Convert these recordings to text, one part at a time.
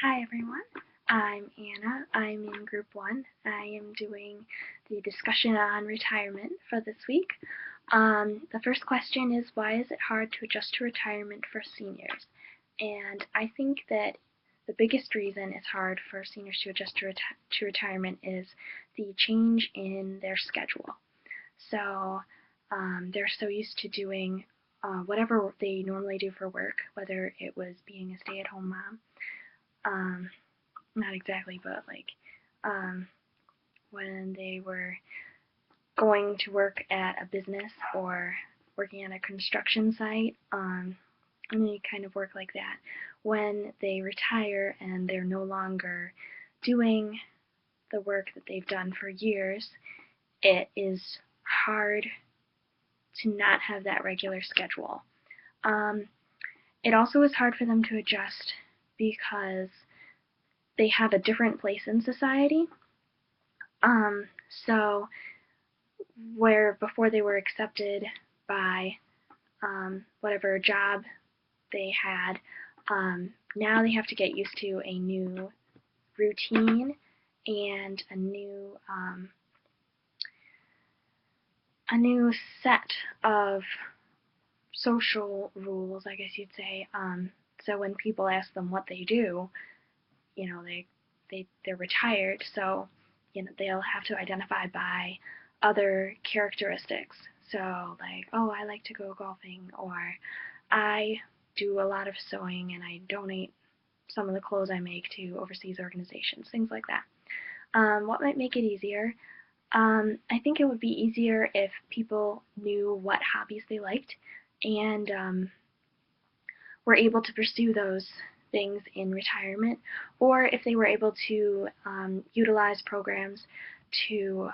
Hi everyone, I'm Anna. I'm in Group 1. I am doing the discussion on retirement for this week. The first question is, why is it hard to adjust to retirement for seniors? And I think that the biggest reason it's hard for seniors to adjust to retirement is the change in their schedule. So they're so used to doing whatever they normally do for work, whether it was being a stay-at-home mom, not exactly, but like when they were going to work at a business or working at a construction site, any kind of work like that. When they retire and they're no longer doing the work that they've done for years, it is hard to not have that regular schedule. It also is hard for them to adjust because they have a different place in society. So where before they were accepted by whatever job they had, now they have to get used to a new routine and a new set of social rules, I guess you'd say. So when people ask them what they do, they're retired, so they'll have to identify by other characteristics. So like, oh, I like to go golfing, or I do a lot of sewing and I donate some of the clothes I make to overseas organizations, things like that. What might make it easier? I think it would be easier if people knew what hobbies they liked and were able to pursue those things in retirement, or if they were able to utilize programs to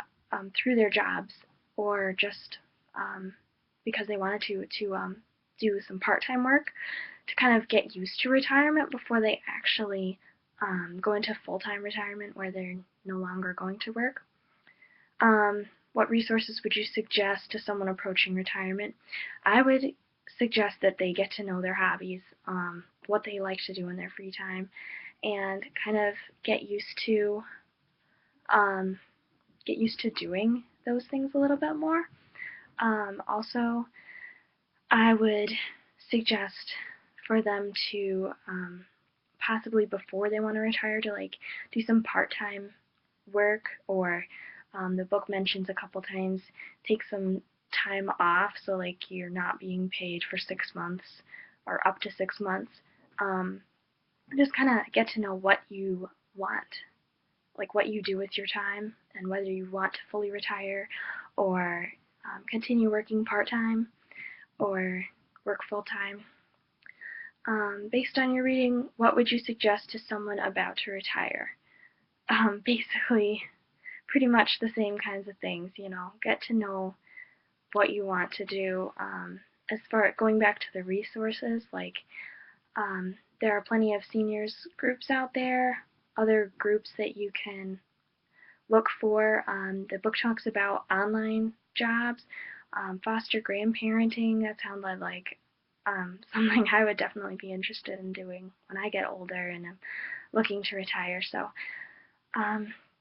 through their jobs, or just because they wanted to do some part-time work to kind of get used to retirement before they actually go into full-time retirement where they're no longer going to work. What resources would you suggest to someone approaching retirement? I would suggest that they get to know their hobbies, what they like to do in their free time, and kind of get used to doing those things a little bit more. Also, I would suggest for them to possibly before they want to retire to like do some part-time work, or the book mentions a couple times take some time off, so like you're not being paid for 6 months or up to 6 months. Just kind of get to know what you want, like what you do with your time, and whether you want to fully retire or continue working part-time or work full-time. Based on your reading, what would you suggest to someone about to retire? Basically, pretty much the same kinds of things, get to know what you want to do. As far going back to the resources, like there are plenty of seniors groups out there, other groups that you can look for. The book talks about online jobs, foster grandparenting. That sounded like something I would definitely be interested in doing when I get older and I'm looking to retire. So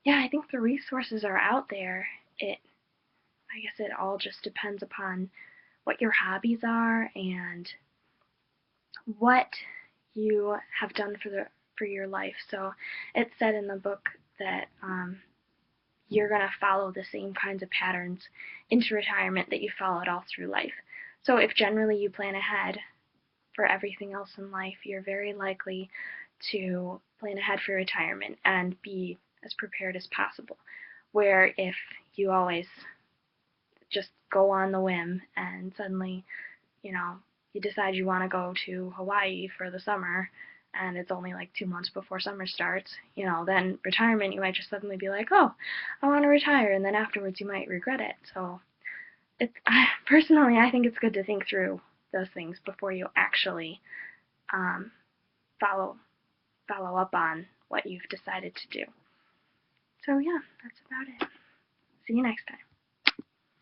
yeah, I think the resources are out there. I guess it all just depends upon what your hobbies are and what you have done for your life. So it said in the book that you're going to follow the same kinds of patterns into retirement that you followed all through life. So if generally you plan ahead for everything else in life, you're very likely to plan ahead for retirement and be as prepared as possible. Where if you always just go on the whim and suddenly, you decide you want to go to Hawaii for the summer and it's only like 2 months before summer starts, then retirement, you might just suddenly be like, oh, I want to retire, and then afterwards you might regret it. So personally, I think it's good to think through those things before you actually follow up on what you've decided to do. So yeah, that's about it. See you next time.